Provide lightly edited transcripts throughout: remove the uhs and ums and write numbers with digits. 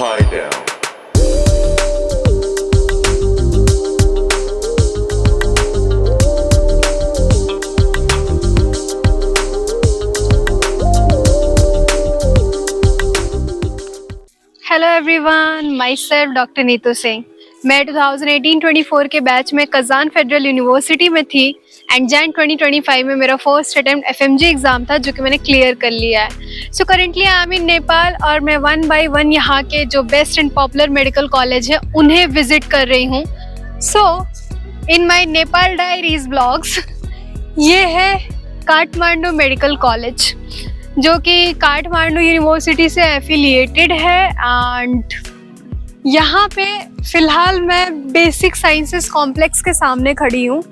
Hideout. Hello everyone, my self doctor Neetu Singh. मैं 2018-24 के batch में कज़ान फेडरल यूनिवर्सिटी में थी एंड जैन 2025 में मेरा फर्स्ट अटेम्प्ट एफएमजी एग्ज़ाम था जो कि मैंने क्लियर कर लिया है। सो करेंटली आई एम इन नेपाल और मैं 1 by 1 यहाँ के जो best and popular medical college है उन्हें विजिट कर रही हूँ। सो इन माई नेपाल डायरीज ब्लॉग्स ये है काठमांडू मेडिकल कॉलेज जो कि काठमांडू यूनिवर्सिटी से एफिलिएटेड है एंड यहाँ पे फ़िलहाल मैं बेसिक साइंसेस कॉम्प्लेक्स के सामने खड़ी हूँ।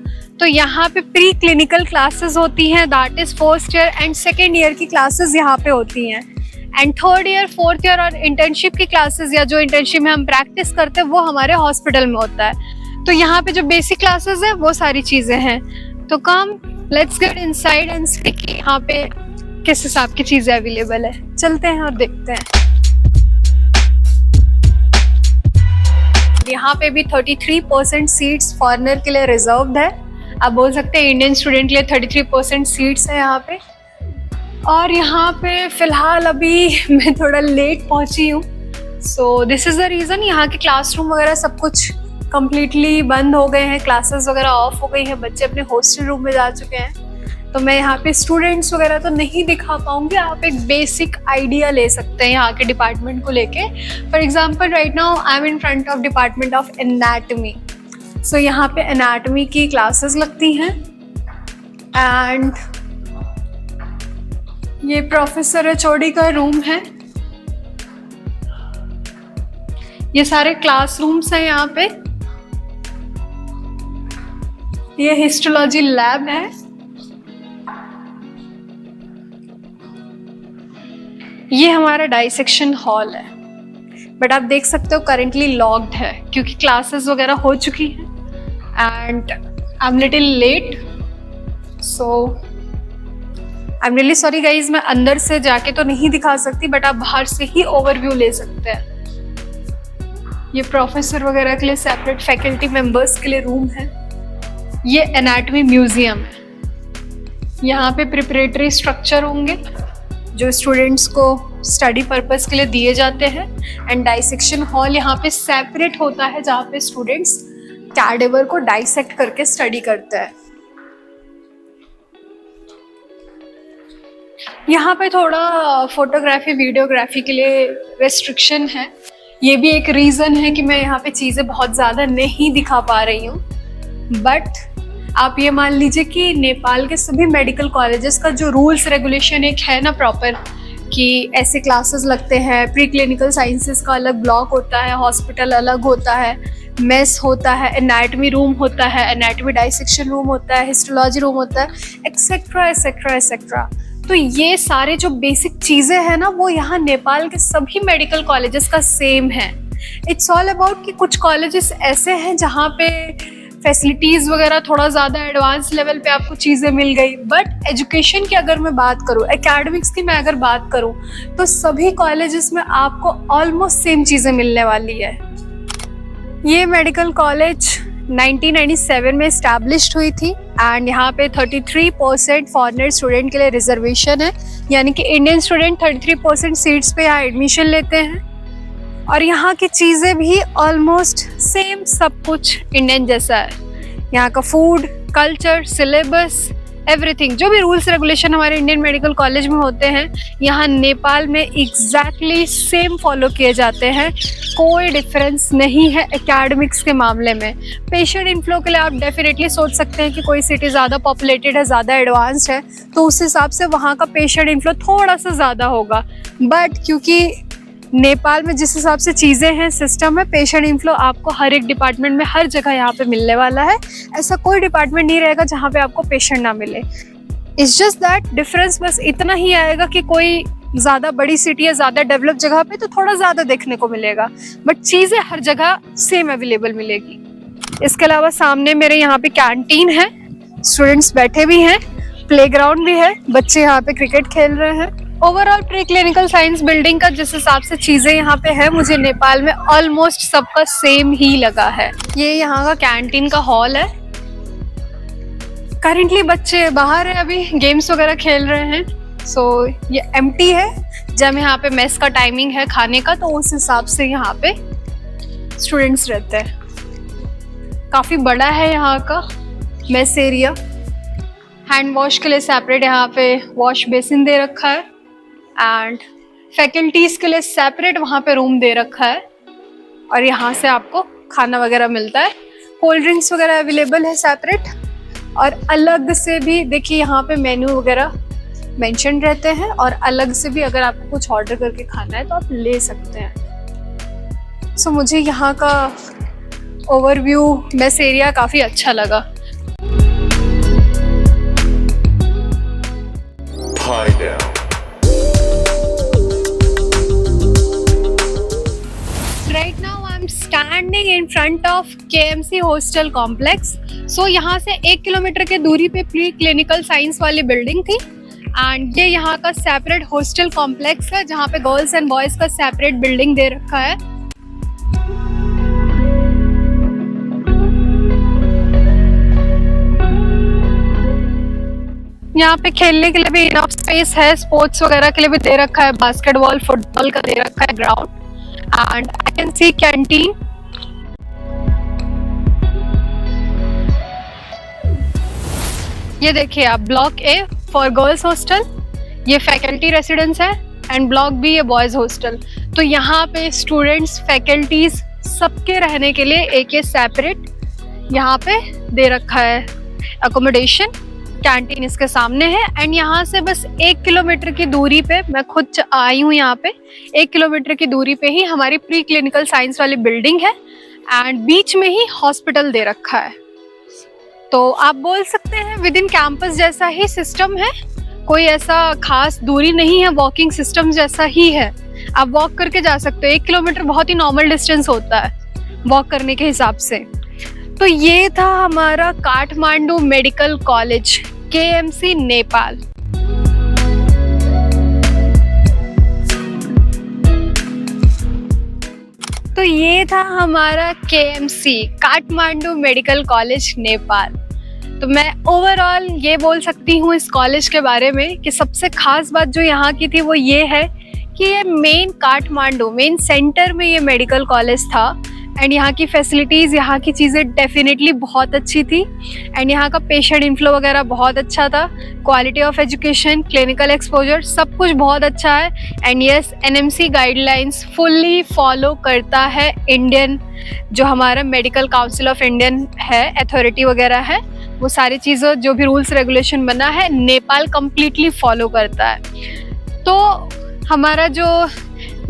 तो यहाँ पे प्री क्लिनिकल क्लासेस होती हैं, that is first year and second year की क्लासेस यहाँ पे होती हैं and third year fourth year और इंटर्नशिप की क्लासेस या जो इंटर्नशिप में हम प्रैक्टिस करते हैं वो हमारे हॉस्पिटल में होता है। तो यहाँ पे जो बेसिक क्लासेस है वो सारी चीज़ें हैं। तो come let's get inside and see कि यहाँ पे किस हिसाब की चीजें अवेलेबल है। चलते हैं और देखते हैं। यहाँ पे भी 33% सीट्स फॉरेनर के लिए रिजर्व्ड है। आप बोल सकते हैं इंडियन स्टूडेंट के लिए 33% सीट्स है यहाँ पे। और यहाँ पे फिलहाल अभी मैं थोड़ा लेट पहुँची हूँ, so this is the reason. यहाँ के क्लासरूम वगैरह सब कुछ कम्प्लीटली बंद हो गए हैं, क्लासेस वगैरह ऑफ हो गई हैं, बच्चे अपने हॉस्टल रूम में जा चुके हैं। तो मैं यहाँ पे स्टूडेंट्स वगैरह तो नहीं दिखा पाऊंगी। आप एक बेसिक आइडिया ले सकते हैं यहाँ के डिपार्टमेंट को लेके। For example right now I am in front of department of anatomy. So यहाँ पे एनाटमी की क्लासेस लगती हैं एंड ये प्रोफेसर एचओडी का रूम है। ये सारे क्लासरूम्स हैं यहाँ पे। ये हिस्टोलॉजी लैब है। ये हमारा डाइसेक्शन हॉल है, बट आप देख सकते हो करेंटली लॉक्ड है क्योंकि क्लासेस वगैरह हो चुकी हैं and I am little late, so I am really sorry guys. मैं अंदर से जाके तो नहीं दिखा सकती, बट आप बाहर से ही ओवरव्यू ले सकते हैं। ये प्रोफेसर वगैरह के लिए सेपरेट, फैकल्टी मेंबर्स के लिए रूम है। ये एनाटमी म्यूजियम है। यहाँ पे प्रिपरेटरी स्ट्रक्चर होंगे जो स्टूडेंट्स को स्टडी पर्पस के लिए दिए जाते हैं एंड डाइसेक्शन हॉल यहाँ पे सेपरेट होता है जहाँ पे स्टूडेंट्स कैडेवर को डाइसेक्ट करके स्टडी करते हैं। यहाँ पे थोड़ा फोटोग्राफी वीडियोग्राफी के लिए रेस्ट्रिक्शन है। ये भी एक रीज़न है कि मैं यहाँ पे चीज़ें बहुत ज़्यादा नहीं दिखा पा रही हूँ। बट आप ये मान लीजिए कि नेपाल के सभी मेडिकल कॉलेजेस का जो रूल्स रेगुलेशन एक है ना प्रॉपर, कि ऐसे क्लासेस लगते हैं, प्री क्लिनिकल साइंसेस का अलग ब्लॉक होता है, हॉस्पिटल अलग होता है, मेस होता है, एनाटमी रूम होता है, एनाटमी डाइसेक्शन रूम होता है, हिस्टोलॉजी रूम होता है, एक्सेट्रा एक्सेट्रा एक्सेट्रा। तो ये सारे जो बेसिक चीज़ें हैं ना वो यहाँ नेपाल के सभी मेडिकल कॉलेजेस का सेम है। इट्स ऑल अबाउट कि कुछ कॉलेजेस ऐसे हैं जहाँ पे फैसिलिटीज़ वगैरह थोड़ा ज़्यादा एडवांस लेवल पे आपको चीज़ें मिल गई, बट एजुकेशन की अगर मैं बात करूँ, एकेडमिक्स की मैं अगर बात करूँ, तो सभी कॉलेजेस में आपको ऑलमोस्ट सेम चीज़ें मिलने वाली है। ये मेडिकल कॉलेज 1997 में इस्टेब्लिश्ड हुई थी एंड यहाँ पे 33% फॉरेनर स्टूडेंट के लिए रिजर्वेशन है, यानी कि इंडियन स्टूडेंट 33% सीट्स पे यहाँ एडमिशन लेते हैं। और यहाँ की चीज़ें भी ऑलमोस्ट सेम, सब कुछ इंडियन जैसा है। यहाँ का फूड, कल्चर, सिलेबस, एवरीथिंग, जो भी रूल्स रेगुलेशन हमारे इंडियन मेडिकल कॉलेज में होते हैं यहाँ नेपाल में एग्जैक्टली सेम फॉलो किए जाते हैं। कोई डिफरेंस नहीं है एकेडमिक्स के मामले में। पेशेंट इनफ्लो के लिए आप डेफिनेटली सोच सकते हैं कि कोई सिटी ज़्यादा पॉपुलेटेड है, ज़्यादा एडवांस्ड है, तो उस हिसाब से वहाँ का पेशेंट इनफ्लो थोड़ा सा ज़्यादा होगा। बट क्योंकि नेपाल में जिस हिसाब से चीज़ें हैं, सिस्टम है, पेशेंट इनफ्लो आपको हर एक डिपार्टमेंट में हर जगह यहाँ पे मिलने वाला है। ऐसा कोई डिपार्टमेंट नहीं रहेगा जहाँ पे आपको पेशेंट ना मिले। इट्स जस्ट दैट डिफरेंस बस इतना ही आएगा कि कोई ज़्यादा बड़ी सिटी है, ज़्यादा डेवलप जगह पे तो थोड़ा ज़्यादा देखने को मिलेगा, बट चीज़ें हर जगह सेम अवेलेबल मिलेगी। इसके अलावा सामने मेरे यहाँ पे कैंटीन है, स्टूडेंट्स बैठे भी हैं, प्लेग्राउंड भी है, बच्चे यहाँ पे क्रिकेट खेल रहे हैं। Overall pre clinical science building का जिस हिसाब से चीजें यहाँ पे है, मुझे नेपाल में ऑलमोस्ट सबका सेम ही लगा है। ये यहाँ का कैंटीन का हॉल है। करेंटली बच्चे बाहर है, अभी गेम्स वगैरह खेल रहे हैं। सो ये एम्प्टी है। जब यहाँ पे मेस का टाइमिंग है खाने का, तो उस हिसाब से यहाँ पे स्टूडेंट्स रहते हैं। काफी बड़ा है यहाँ का मेस एरिया। हैंड वॉश के लिए सेपरेट यहाँ पे वॉश बेसिन दे रखा है एंड फैकल्टीज के लिए सेपरेट वहाँ पे रूम दे रखा है। और यहाँ से आपको खाना वगैरह मिलता है। कोल्ड ड्रिंक्स वगैरह अवेलेबल है सेपरेट। और अलग से भी देखिए यहाँ पे मेन्यू वगैरह मेंशन रहते हैं, और अलग से भी अगर आपको कुछ ऑर्डर करके खाना है तो आप ले सकते हैं। सो मुझे यहाँ का ओवरव्यू मेस एरिया काफ़ी अच्छा लगा। Right now I'm standing in front of KMC hostel complex. So यहाँ से 1 किलोमीटर के दूरी पे प्री क्लिनिकल साइंस वाली बिल्डिंग थी एंड ये यहाँ का सेपरेट हॉस्टल कॉम्प्लेक्स है, जहाँ पे गर्ल्स एंड बॉयज का सेपरेट बिल्डिंग दे रखा है। यहाँ पे खेलने के लिए भी इनफ स्पेस है, स्पोर्ट्स वगैरह के लिए भी दे रखा है, बास्केटबॉल फुटबॉल का दे रखा है ground. And I can see canteen. ये देखिए आप, block A for girls hostel, ये फैकल्टी रेसिडेंस है एंड ब्लॉक बी ये बॉयज हॉस्टल। तो यहाँ पे स्टूडेंट्स फैकल्टीज सबके रहने के लिए एक ये सेपरेट यहाँ पे दे रखा है अकोमोडेशन। कैंटीन इसके सामने है एंड यहाँ से बस 1 किलोमीटर की दूरी पे, मैं खुद आई हूँ यहाँ पे, 1 किलोमीटर की दूरी पे ही हमारी प्री क्लिनिकल साइंस वाली बिल्डिंग है एंड बीच में ही हॉस्पिटल दे रखा है। तो आप बोल सकते हैं विद इन कैंपस जैसा ही सिस्टम है, कोई ऐसा खास दूरी नहीं है, वॉकिंग सिस्टम जैसा ही है। आप वॉक करके जा सकते हो। 1 किलोमीटर बहुत ही नॉर्मल डिस्टेंस होता है वॉक करने के हिसाब से। तो ये था हमारा Kathmandu medical college KMC Nepal. तो ये था हमारा KMC Kathmandu medical college Nepal. तो मैं ओवरऑल ये बोल सकती हूँ इस कॉलेज के बारे में कि सबसे खास बात जो यहाँ की थी वो ये है कि ये मेन काठमांडू, मेन सेंटर में ये मेडिकल कॉलेज था एंड यहाँ की फैसिलिटीज़, यहाँ की चीज़ें डेफिनेटली बहुत अच्छी थी एंड यहाँ का पेशेंट इनफ्लो वगैरह बहुत अच्छा था। Quality of education, clinical exposure सब कुछ बहुत अच्छा है and yes, NMC guidelines fully follow करता है इंडियन, जो हमारा मेडिकल काउंसिल ऑफ इंडियन है, अथॉरिटी वगैरह है, वो सारी चीज़ें जो भी रूल्स रेगुलेशन बना है नेपाल कम्प्लीटली फॉलो करता है। तो हमारा जो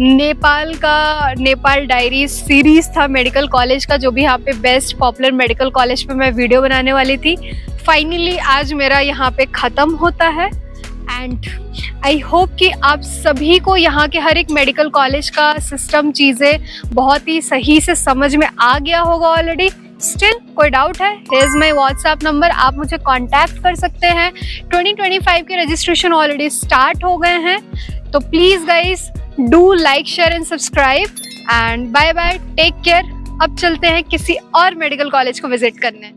नेपाल डायरी सीरीज था मेडिकल कॉलेज का, जो भी यहाँ पे बेस्ट पॉपुलर मेडिकल कॉलेज पे मैं वीडियो बनाने वाली थी, फाइनली आज मेरा यहाँ पे ख़त्म होता है एंड आई होप कि आप सभी को यहाँ के हर एक मेडिकल कॉलेज का सिस्टम, चीज़ें बहुत ही सही से समझ में आ गया होगा ऑलरेडी। स्टिल कोई डाउट है, here is my WhatsApp number, आप मुझे कांटेक्ट कर सकते हैं। 2025 के रजिस्ट्रेशन ऑलरेडी स्टार्ट हो गए हैं। तो please guys do like, share and subscribe and bye bye, take care. अब चलते हैं किसी और मेडिकल कॉलेज को विजिट करने।